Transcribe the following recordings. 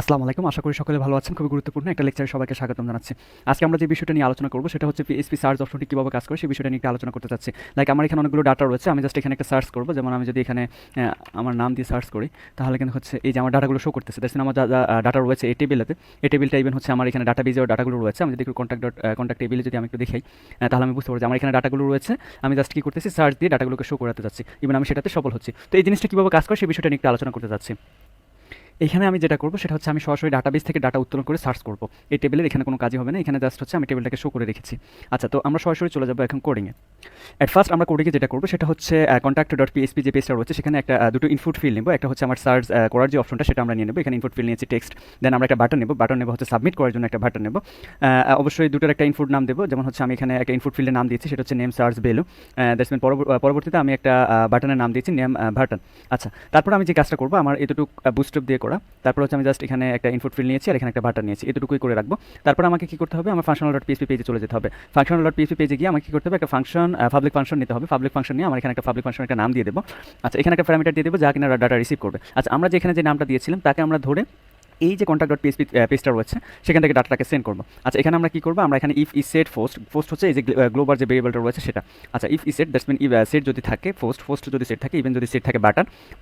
আসসালামু আলাইকুম। আশা করি সকলে ভালো আছেন। খুবই গুরুত্বপূর্ণ একটা লেকচারে সবাইকে স্বাগতম জানাচ্ছি। আজকে আমরা যে বিষয়টা নিয়ে আলোচনা করব সেটা হচ্ছে পিএইচপি সার্চ অপশনটি কীভাবে কাজ করে সেই বিষয়টা নিয়ে একটু আলোচনা করতে চাচ্ছি। লাইক আমার এখানে অনেকগুলো ডাটা রয়েছে, আমি জাস্ট এখানে একটা সার্চ করব। যেমন আমি যদি এখানে আমার নাম দিয়ে সার্চ করি তাহলে কিন্তু হচ্ছে এই যে আমার ডাটাগুলো শো করতেছে। দেখছেন আমার যা ডাটা রয়েছে এই টেবিলেতে, এই টেবিলটা ইভেন হচ্ছে আমার এখানে ডাটাবেজের ডাটাগুলো রয়েছে। আমি যদি একটু কন্ট্যাক্ট টেবিলে যদি আমি একটু দেখাই তাহলে আমি বুঝতে পারছি আমার এখানে ডাটাগুলো রয়েছে। আমি জাস্ট কী করতেছি, সার্চ দিয়ে ডাটাগুলোকে শো করাতে চাচ্ছি, ইভেন আমি সেটাতে সফল হচ্ছি। তো এই জিনিসটা কীভাবে কাজ করে সেই বিষয়টা নিয়ে একটু আলোচনা করতে চাচ্ছি। এখানে আমি যেটা করব সেটা হচ্ছে আমি সরাসরি ডাটাবেস থেকে ডাটা উত্তোলন করে সার্চ করব। এই টেবিলের এখানে কোনো কাজই হবে না, এখানে জাস্ট হচ্ছে আমি টেবিলটাকে শো করে রেখেছি। আচ্ছা, তো আমরা সরাসরি চলে যাবো এখন কোডিংয়ে। অ্যাট ফার্স্ট আমরা কোডিংয়ে যেটা করবো সেটা হচ্ছে কন্ট্যাক্ট ডট পিএইচপি যে পেজটা রয়েছে সেখানে দুটো ইনপুট ফিল্ড নেব। একটা হচ্ছে আমার সার্চ করার যে অপশনটা সেটা আমরা নিয়ে নেব। এখানে ইনপুট ফিল্ড নিয়েছি টেক্সট, দেন আমরা একটা বাটন নেব হচ্ছে সাবমিট করার জন্য একটা বাটন নেব। অবশ্যই দুটোর একটা ইনপুট নাম দেবো। যেমন হচ্ছে আমি এখানে একটা ইনপুট ফিল্ডের নাম দিয়েছি, সেটা হচ্ছে name search value. That's mean পরবর্তীতে আমি একটা বাটনের নাম দিয়েছি নেম বাটন। আচ্ছা, তারপর আমি যে কাজটা করবো আমার এতটুকু বুস্টআপ দিয়ে করা। তারপর হচ্ছে আমি জাস্ট এখানে একটা ইনপুট ফিল্ড নিয়েছি আর এখানে একটা বাটন নিয়েছি, এতটুকুই করে রাখবো। তারপর আমাকে কি করতে হবে, আমার ফাংশনাল ডট পিএইচপি পেজে চলে যেতে হবে। ফাংশনাল ডট পিএইচপি পেজে গিয়ে আমাকে কি করতে হবে, একটা ফাংশন পাবলিক ফাংশন নিতে হবে। পাবলিক ফাংশন নিয়ে আমার এখানে একটা পাবলিক ফাংশন একটা নাম দিয়ে দেবো। আচ্ছা, এখানে একটা প্যারামিটার দিয়ে দেবো যা কিনা ডাটা রিসিভ করবে। আচ্ছা, আমরা যে এখানে যে নামটা দিয়েছিলাম তাকে আমরা ধরে এই যে কন্ট্যাক্ট ডট পিএইচপি পেজটা রয়েছে সেখান থেকে ডাটাটাকে সেন্ড করবো। আচ্ছা, এখানে আমরা কি করবো, আমরা এখানে ইফ ইজ সেট পোস্ট হচ্ছে এই যে গ্লোবাল যে ভেরিয়েবলটা রয়েছে সেটা। আচ্ছা, if is set that's mean set যদি থাকে পোস্ট যদি সেট থাকে, ইভেন যদি সেট থাকে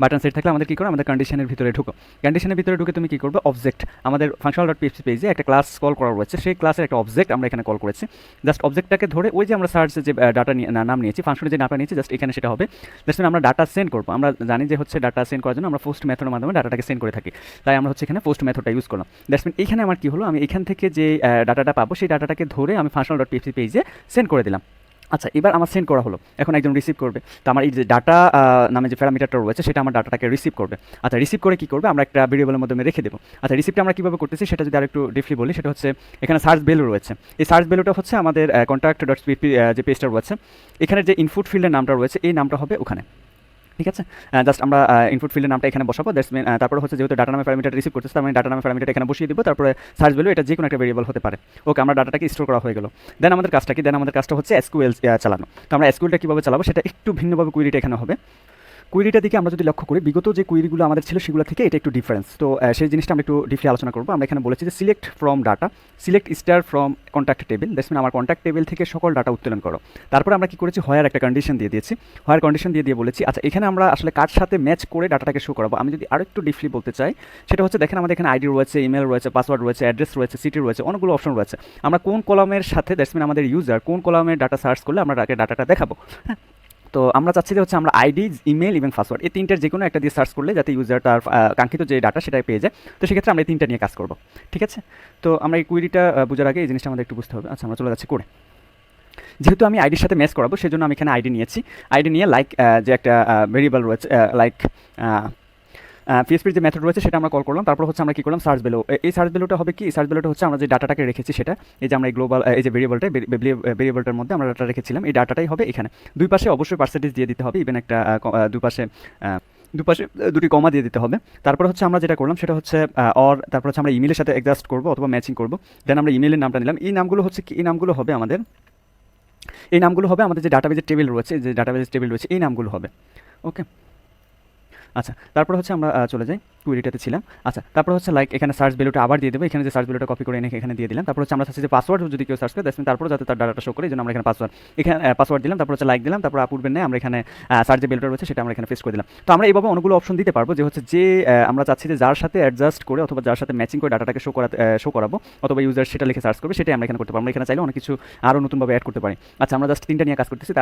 বাটন সেট থাকলে আমাদের কি করো, আমাদের কন্ডিশনের ভিতরে ঢুকো। কন্ডিশনের ভিতরে ঢুকে তুমি কি করবে, অবজেক্ট আমাদের ফাংশনাল ডট পিএইচপি পেজে একটা ক্লাস কল করা রয়েছে, সেই ক্লাসের একটা অবজেক্ট আমরা এখানে কল করেছি। জাস্ট অবজেক্টটাকে ধরে ওই যে আমরা সার্চে যে ডাটা নাম নিয়েছি, ফাংশনে যে নামটা নিয়েছি জাস্ট এখানে সেটা হবে। দ্যাটস মিন আমরা ডাটা সেন্ড করবো। আমরা জানি যে হচ্ছে ডাটা সেন্ড করার জন্য আমরা পোস্ট মেথডের মাধ্যমে ডাটাটাকে সেন্ড করে থাকি, তাই আমরা হচ্ছে এখানে পোস্ট মেথডটা ইউজ করলাম। দ্যাটস মিন এইখানে আমার কী হলো, আমি এখান থেকে যে ডাটাটা পাবো সেই ডাটাটাকে ধরে আমি ফাংশনাল ডট পিএইচপি পেজে সেন্ড করে দিলাম। আচ্ছা, এবার আমার সেন্ড করা হলো, এখন একজন রিসিভ করবে। তো আমার এই যে ডাটা নামে যে প্যারামিটারটা রয়েছে সেটা আমার ডাটাটাকে রিসিভ করবে। আচ্ছা, রিসিভ করে কী করবে, আমরা একটা ভেরিয়েবলের মাধ্যমে রেখে দেবো। আচ্ছা, রিসিভটা আমরা কীভাবে করতেছি সেটা যদি আরেকটু ডিপলি বলি, সেটা হচ্ছে এখানে সার্চ ভ্যালু রয়েছে। এই সার্চ ভ্যালুটা হচ্ছে আমাদের কন্ট্যাক্ট ডট পিএইচপি যে পেজটা রয়েছে এখানে যে ইনপুট ফিল্ডের নামটা রয়েছে এই নামটা হবে ওখানে। ঠিক আছে, জাস্ট আমরা ইনপুট ফিল্ডের নামটা এখানে বসাবো। দ্যাটস মিন তারপরে হচ্ছে যেহেতু ডাটা নামে প্যারামিটার রিসিভ করতেছে তার মানে ডাটা নামে প্যারামিটার এখানে বসিয়ে দিব। তারপরে সার্চ ভ্যালু এটা যে কোনো একটা ভেরিয়েবল হতে পারে। ওকে, আমরা ডাটাটাকে স্টোর করা হয়ে গেল। দেন আমাদের কাজটা কি, দেন আমাদের কাজটা হচ্ছে এসকিউএল চালানো। তো আমরা এসকিউএলটা কীভাবে চালাবো সেটা একটু ভিন্নভাবে কুইরিটা এখানে হবে। কুইরিটার দিকে আমরা যদি লক্ষ্য করি, বিগত যে কুইরিগুলো আমাদের ছিল সেগুলো থেকে এটা একটু ডিফারেন্স। তো সেই জিনিসটা আমরা একটু ডিপলি আলোচনা করবো। আমরা এখানে বলেছি যে select from data, select star from contact table. That's mean আমার কন্ট্যাক্ট টেবিল থেকে সকল ডাটা উত্তোলন করো। তারপর আমরা কি করেছি, হয়ার একটা কন্ডিশন দিয়ে দিয়েছি। হয়ার কন্ডিশন দিয়ে বলেছি আচ্ছা এখানে আমরা আসলে কার সাথে ম্যাচ করে ডাটাটাকে শো করাবো। আমি যদি আরও একটু ডিপলি বলতে চাই সেটা হচ্ছে, দেখেন আমাদের এখানে আইডি রয়েছে, ইমেল রয়েছে, পাসওয়ার্ড রয়েছে, অ্যাড্রেস রয়েছে, সিটি রয়েছে, অনেকগুলো অপশন রয়েছে। আমরা কোন কলামের সাথে, দ্যাটস মিন আমাদের ইউজার কোন কলামের ডাটা সার্চ করলে আমরা ডাটাটা দেখাবো। হ্যাঁ, তো আমরা চাচ্ছি যে হচ্ছে আমরা আইডি, ইমেল এবং পাসওয়ার্ড এই তিনটার যে কোনো একটা দিয়ে সার্চ করলে যাতে ইউজার তার কাঙ্ক্ষিত যে ডাটা সেটাই পেয়ে যায়। তো সেক্ষেত্রে আমরা এই তিনটা নিয়ে কাজ করবো। ঠিক আছে, তো আমরা এই কুইরিটা বোঝার আগে এই জিনিসটা আমাদের একটু বুঝতে হবে। আচ্ছা, আমরা চলে যাচ্ছি করে। যেহেতু আমি আইডির সাথে ম্যাচ করাবো সেজন্য আমি এখানে আইডি নিয়েছি। আইডি নিয়ে লাইক যে একটা ভেরিয়েবল রয়েছে লাইক পিএসপির যে মেথড রয়েছে সেটা আমরা কল করলাম। তারপর হচ্ছে আমরা কী করলাম, সার্চ ভ্যালু। এই সার্চ ভ্যালুটা হবে কি, সার্চ ভ্যালুটা হচ্ছে আমরা যে ডাটাটাকে রেখেছি সেটা, এই যে আমরা এই গ্লোবাল এই যে ভেরিয়েবলটার মধ্যে আমরা ডাটা রেখেছিলাম এই ডাটাটাই হবে এখানে। দুই পাশে অবশ্যই পার্সেন্টেজ দিয়ে দিতে হবে, ইভেন একটা দুপাশে দুটি কমা দিয়ে দিতে হবে। তারপর হচ্ছে আমরা যেটা করলাম সেটা হচ্ছে তারপর হচ্ছে আমরা ইমেলের সাথে অ্যাডজাস্ট করবো অথবা ম্যাচিং করবো। দেন আমরা ইমেলের নামটা নিলাম। এই নামগুলো হচ্ছে কি, এই নামগুলো হবে আমাদের যে ডাটাবেজের টেবিল রয়েছে, এই নামগুলো হবে। ওকে, আচ্ছা, তারপর হচ্ছে আমরা চলে যাই কুইরিটাতে ছিলাম। আচ্ছা, তারপর হচ্ছে লাইক এখানে সার্চ ভ্যালুটা আবার দিয়ে দেবো। এখানে যে সার্চ ভ্যালুটা কপি করে এনে এখানে দিয়ে দিলাম। তারপর হচ্ছে আমরা চাচ্ছি যে পাসওয়ার্ড যদি কেউ সার্চ করে দ্যাটস মিন তারপর যাতে তার ডাটাটা শো করে, এই জন্য আমরা এখানে পাসওয়ার্ড দিলাম। তারপর হচ্ছে লাইক দিলাম। তারপর পূর্বের নেই আমরা এখানে সার্চ যে ভ্যালুটা রয়েছে সেটা আমরা এখানে পেস্ট করে দিলাম। তো আমরা এইভাবে অনেকগুলো অপশন দিতে পারবো যে হচ্ছে যে আমরা চাচ্ছি যে যার সাথে অ্যাডজাস্ট করে অথবা যার সাথে ম্যাচিং করে ডাটাটাকে শো করাবো অথবা ইউজার সেটা লিখে সার্চ করবে সেটাই আমরা এখানে করতে পারবো। আমরা এখানে চাইলে অনেক কিছু আরও নতুনভাবে অ্যাড করতে পারি। আচ্ছা, আমরা জাস্ট তিনটা নিয়ে কাজ করতেছি।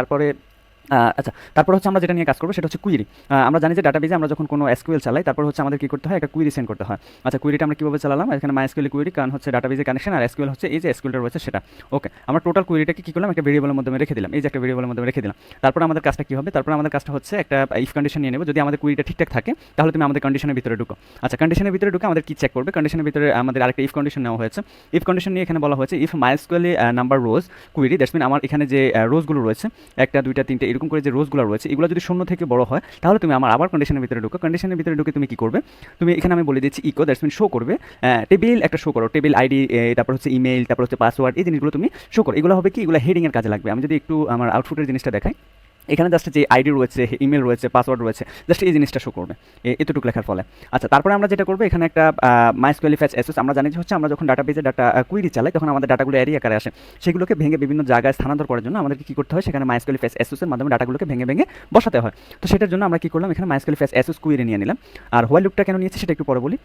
আচ্ছা, তারপর হচ্ছে আমরা যেটা নিয়ে কাজ করবো সেটা হচ্ছে কুইরি। আমরা জানি যে ডাটাবেজে আমরা যখন কোনো এসকিউএল চালাই তারপর হচ্ছে আমাদের কী করতে হয়, একটা কুইরি সেন্ড করতে হয়। আচ্ছা, কুইরিটা আমরা কীভাবে চালালাম, এখানে MySQL কুইরি, কারণ হচ্ছে ডাটাবেজের কানেকশন, আর এসকিউএল হচ্ছে এই যে এসকিউএলটা রয়েছে সেটা। ওকে, আমরা টোটাল কুইরিটাকে কী করলাম, একটা ভেরিয়েবলের মধ্যে রেখে দিলাম, এই যে একটা ভেরিয়েবলের মধ্যে রেখে দিলাম। তারপর আমাদের কাজটা কী হবে, তারপর আমাদের কাজটা হচ্ছে একটা ইফ কন্ডিশন নিয়ে নেব। যদি আমাদের কুইরিটা ঠিকঠাক থাকে তাহলে তুমি আমাদের কন্ডিশনের ভিতরে ঢুকো। আচ্ছা, কন্ডিশনের ভিতরে ঢুকে আমাদের কী চেক করবে, কন্ডিশনের ভিতরে আমাদের আরেকটা ইফ কন্ডিশন নেওয়া হয়েছে। ইফ কন্ডিশন নিয়ে এখানে বলা হয়েছে if MySQL number rows query, that's mean আমার এখানে যে রোজগুলো রয়েছে 1 2 3 এরকম করে যে রোজগুলো রয়েছে এগুলো যদি শূন্য থেকে বড় হয় তাহলে তুমি আমার আবার কন্ডিশনের ভিতরে ঢুকো। কন্ডিশনের ভিতরে ঢুকে তুমি কি করবে, তুমি এখানে আমি বলে দিচ্ছি ইকো, দ্যাটস মিন শো করবে টেবিল একটা শো করো, টেবিল আইডি, তারপর হচ্ছে ইমেল, তারপর হচ্ছে পাসওয়ার্ড, এই জিনিসগুলো তুমি শো করো। এগুলো হবে কি, এগুলো হেডিংয়ের কাজে লাগবে। আমি যদি একটু আমার আউটপুটের জিনিসটা দেখাই, এখানে জাস্ট যে আইডি রয়েছে, ইমেল রয়েছে, পাসওয়ার্ড রয়েছে, জাস্ট এই জিনিসটা শো করবে এতটুকু লেখার ফলে। আচ্ছা, তারপরে আমরা যেটা করবো এখানে একটা MySQL ফেচ অ্যাসোস, আমরা জানি যে হচ্ছে আমরা যখন ডাটাবেজে ডাটা কুইরি চালাই তখন আমাদের ডাটাগুলো অ্যারে আকারে আসে, সেগুলোকে ভেঙে বিভিন্ন জায়গায় স্থানান্তর করার জন্য আমাদেরকে কী করতে হয়, সেখানে MySQL ফেচ অ্যাসোসের মাধ্যমে ডাটাগুলোকে ভেঙে ভেঙে বসাতে হয়। তো সেটার জন্য আমরা কী করলাম, এখানে MySQL ফেচ অ্যাসোস কুইরি নিয়ে নিলাম। আর হোয়াইল লুপটা কেন নিয়েছি সেটা একটু পরে বলি।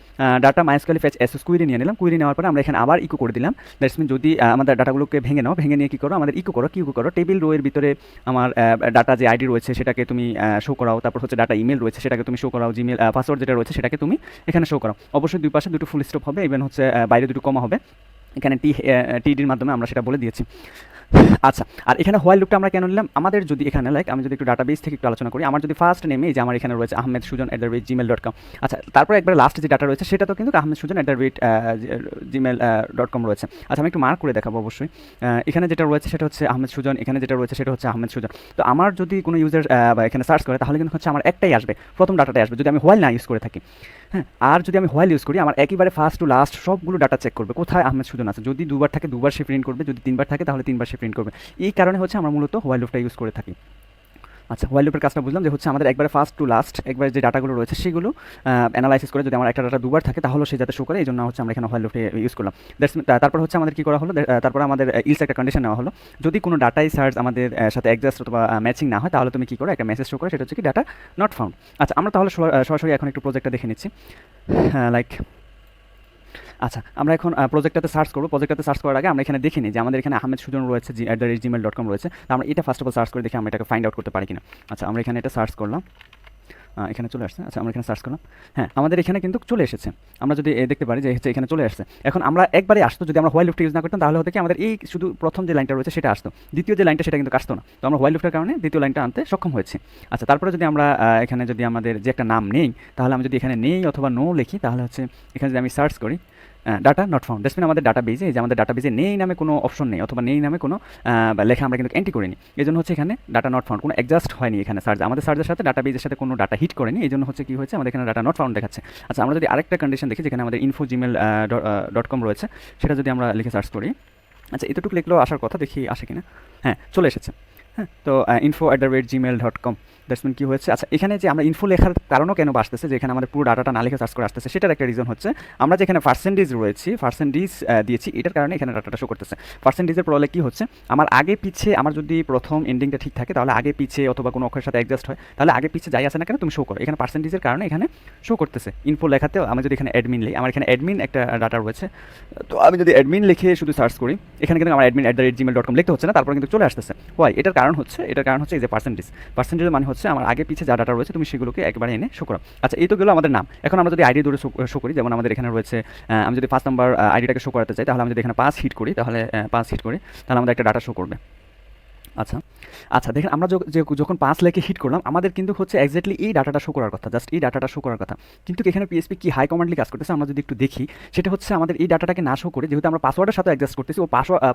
Data MySQL fetch Asus query নিয়ে নিলাম, কুইরি নেওয়ার পরে আমরা এখানে আবার ইকো করে দিলাম। দ্যাটস মিন যদি আমাদের ডাটাগুলোকে ভেঙে নাও, ভেঙে নিয়ে কী করো, আমাদের ইকো করো, কি ইকো করো, টেবিল রো এর ভিতরে আমার ডাটা যে আইডি রয়েছে সেটাকে তুমি শো করাও, তারপর হচ্ছে ডাটা ইমেল রয়েছে সেটাকে তুমি শো করাও, জিমেল পাসওয়ার্ড যেটা রয়েছে সেটাকে তুমি এখানে শো করাও। অবশ্যই দুই পাশে দুটো ফুল স্টপ হবে, ইভেন হচ্ছে বাইরে দুটো কমা হবে, এখানে টিডির মাধ্যমে আমরা সেটা বলে দিয়েছি। আচ্ছা, আর এখানে হোয়াইল লুপটা আমরা কেন নিলাম, আমাদের যদি এখানে আমি যদি একটু ডাটাবেস থেকে একটু আলোচনা করি, আমার যদি ফার্স্ট নেমে যে আমার এখানে রয়েছে ahmedsujan@gmail.com। আচ্ছা, তারপর একবার লাস্ট যে ডাটা রয়েছে সেটা তো কিন্তু ahmedsujan@gmail.com রয়েছে। আচ্ছা, আমি একটু মার্ক করে দেখাবো অবশ্যই। এখানে যেটা রয়েছে সেটা হচ্ছে আহমেদ সুজন, এখানে যেটা রয়েছে সেটা হচ্ছে আহমেদ সুজন। তো আমার যদি কোনো ইউজার এখানে সার্চ করে তাহলে কিন্তু হচ্ছে আমার একটাই আসবে, প্রথম ডাটাটাই আসবে যদি আমি হোয়াইল না ইউজ করে থাকি। হ্যাঁ, আর যদি আমি হোয়াইল ইউজ করি আমার একেবারে ফার্স্ট টু লাস্ট সবগুলো ডাটা চেক করবে কোথায় আহমেদ সুজন আছে। যদি দুবার থাকে দুবার সে প্রিন্ট করবে, যদি তিনবার থাকে তাহলে তিনবার সে প্রিন্ট করবে। এই কারণে হচ্ছে আমরা মূলত হোয়াইল লুপটা ইউজ করে থাকি। আচ্ছা, হোয়াইল লুপের কাজটা বুঝলাম যে হচ্ছে আমাদের একবারে ফার্স্ট টু লাস্ট একবার যে ডাটাগুলো রয়েছে সেগুলো অ্যানালাইসিস করে যদি আমার একটা ডাটা দুবার থাকে তাহলে সে যাতে শো করে, এই জন্য হচ্ছে আমরা এখানে হোয়াইল লুপটা ইউজ করলাম। তারপর হচ্ছে আমাদের কী করা হলো, তারপর আমাদের ইলস একটা কন্ডিশন নেওয়া হলো, যদি কোনো ডাটাই সার্চ আমাদের সাথে অ্যাডজাস্ট অথবা ম্যাচিং না হয় তাহলে তুমি কী করো, একটা মেসেজ শো করে, সেটা হচ্ছে কি ডাটা নট ফাউন্ড। আচ্ছা, আমরা তাহলে সরাসরি এখন একটু প্রজেক্টটা দেখে নিচ্ছি। আচ্ছা, আমরা এখন প্রজেক্টটাতে সার্চ করবো। প্রজেক্টটাতে সার্চ করার আগে আমরা এখানে দেখে নিই যে আমাদের এখানে আহমেদ সুজন রয়েছে @gmail.com রয়েছে। তো আমরা এটা ফার্স্ট অফ অল সার্চ করে দেখি আমরা এটাকে ফাইন্ড আউট করতে পারি কিনা। আচ্ছা, আমরা এখানে এটা সার্চ করলাম, এখানে চলে আসছে। আচ্ছা, আমরা এখানে সার্চ করলাম, হ্যাঁ আমাদের এখানে কিন্তু চলে এসেছে। আমরা যদি দেখতে পারি যে হচ্ছে এখানে চলে আসছে। এখন আমরা একবারে আসতো, যদি আমরা হোয়াইল লুপটা ইউজ না করতাম তাহলে হতো কি আমাদের এই শুধু প্রথম যে লাইনটা রয়েছে সেটা আসতো, দ্বিতীয় যে লাইনটা সেটা কিন্তু আসতো না। তো আমরা হোয়াইল লুপটার কারণে দ্বিতীয় লাইনটা আনতে সক্ষম হয়েছি। আচ্ছা, তারপরে যদি আমরা এখানে যদি আমাদের যে একটা নাম নেই, তাহলে আমি যদি এখানে নেই অথবা নো লিখি তাহলে হচ্ছে এখানে যদি আমি সার্চ করি data not found, that's mean আমাদের ডাটাবেজে যে আমাদের ডাটাবেজে নেই নামে কোনো অপশন নেই অথবা নেই নামে কোনো লেখা আমরা কিন্তু এন্ট্রি করিনি, এই জন্য হচ্ছে এখানে ডাটা নট ফাউন্ড, কোনো অ্যাডজাস্ট হয়নি এখানে সার্চ, আমাদের সার্চের সাথে ডাটাবেজের সাথে কোনো ডাটা হিট করেনি, এই জন্য হচ্ছে কী হয়েছে আমাদের এখানে ডাটা নট ফাউন্ড দেখাচ্ছে। আচ্ছা, আমরা যদি আরেকটা কন্ডিশন দেখি যেখানে আমাদের info@gmail.com রয়েছে, সেটা যদি আমরা লিখে সার্চ করি, আচ্ছা এতটুকু লিখলেও আসার কথা, দেখি আসে কিনা। হ্যাঁ, চলে এসেছে। হ্যাঁ, তো info@gmail.com, দ্যাটস মিন কী হয়েছে। আচ্ছা, এখানে যে আমরা ইনফো লেখার কারণও কেন আসতেছে, যে এখানে আমাদের পুরো ডাটাটা না লিখে সার্চ করে আসতেছে, সেটার একটা রিজন হচ্ছে আমরা যেখানে পার্সেন্টেজ রয়েছি, পার্সেন্টেজ দিয়েছি, এটার কারণে এখানে ডাটাটা শো করতেছে। পার্সেন্টেজের প্রবলেম কী হচ্ছে, আমার আগে পিছে আমার যদি প্রথম এন্ডিংটা ঠিক থাকে তাহলে আগে পিছে অথবা কোনো অক্ষরের সাথে অ্যাডজাস্ট হয় তাহলে আগে পিছে যাই আসে না কেন তুমি শো করো, এখানে পার্সেন্টেজের কারণে এখানে শো করতেছে। ইনফো লেখাতেও আমি যদি এখানে অ্যাডমিন লিখি, আমার এখানে অ্যাডমিন একটা ডাটা রয়েছে, তো আমি যদি অ্যাডমিন লিখে শুধু সার্চ করি এখানে কিন্তু আমার admin@gmail.com লিখতে হচ্ছে না, তারপর কিন্তু চলে আসতেছে। হয় এটার কারণ হচ্ছে এই যে পার্সেন্টেজ মানে হচ্ছে আমার আগে পিছে যা ডাটা রয়েছে তুমি সেগুলোকে একবারে এনে শো করো। আচ্ছা, এই তো গেলো আমাদের নাম। এখন আমরা যদি আইডি ধরে শো করি, যেমন আমাদের এখানে রয়েছে, আমি যদি 5 নাম্বার আইডিটাকে শো করাতে চাই তাহলে আমি যদি এখানে 5 হিট করি তাহলে আমাদের একটা ডাটা শো করবে। আচ্ছা আচ্ছা, দেখেন আমরা যখন 5 লেখে হিট করলাম আমাদের কিন্তু হচ্ছে এক্স্যাক্টলি এই ডাটাটা শো করার কথা, জাস্ট এই ডাটাটা শো করার কথা, কিন্তু এখানে পিএইচপি কি হাই কমান্ডলি কাজ করতেছে আমরা যদি একটু দেখি, সেটা হচ্ছে আমাদের এই ডাটাটাকে না শো করে, যেহেতু আমরা পাসওয়ার্ডের সাথে অ্যাডজাস্ট করতেছি, ও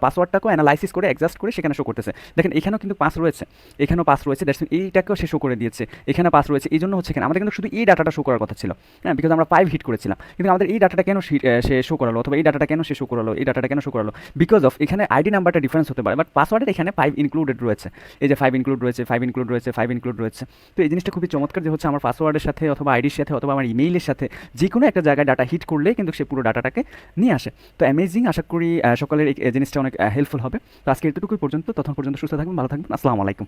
পাসওয়ার্ডটাকেও অ্যানালাইসিস করে অ্যাডজাস্ট করে সেখানে শো করতেছে। দেখেন এখানেও কিন্তু 5 রয়েছে, এখানেও 5 রয়েছে, দ্যাটস মিন এইটাকেও সে শো করে দিয়েছে, এখানে 5 রয়েছে, এই জন্য হচ্ছে এখানে আমাদের কিন্তু শুধু এই ডাটাটা শো করার কথা ছিল, হ্যাঁ, বিকজ আমরা 5 হিট করেছিলাম, কিন্তু আমাদের এই ডাটাটা কেন সে শো করালো, অথবা এই ডাটাটা কেন সে শো করালো, এই ডাটাটা কেন শো করালো, বিকজ অফ এখানে আইডি নাম্বারটা ডিফারেন্স হতে পারে, বাট পাসওয়ার্ডের এখানে 5 ইনক্লুডেড রয়েছে, এই যে 5 ইনক্লুড রয়েছে, 5 ইনক্লুড রয়েছে, 5 ইনক্লুড রয়েছে। তো এই জিনিসটা খুবই চমৎকার যে হচ্ছে আমার পাসওয়ার্ডের সাথে অথবা আইডির সাথে অথবা আমার ইমেইলের সাথে যে কোনো একটা জায়গায় ডাটা হিট করলেই কিন্তু সে পুরো ডাটাটাকে নিয়ে আসে। তো অ্যামেজিং, আশা করি সকলের এই জিনিসটা অনেক হেল্পফুল হবে। তো আজকে এতটুকুই পর্যন্ত, তখন পর্যন্ত সুস্থ থাকবেন, ভালো থাকবেন, আসসালামু আলাইকুম।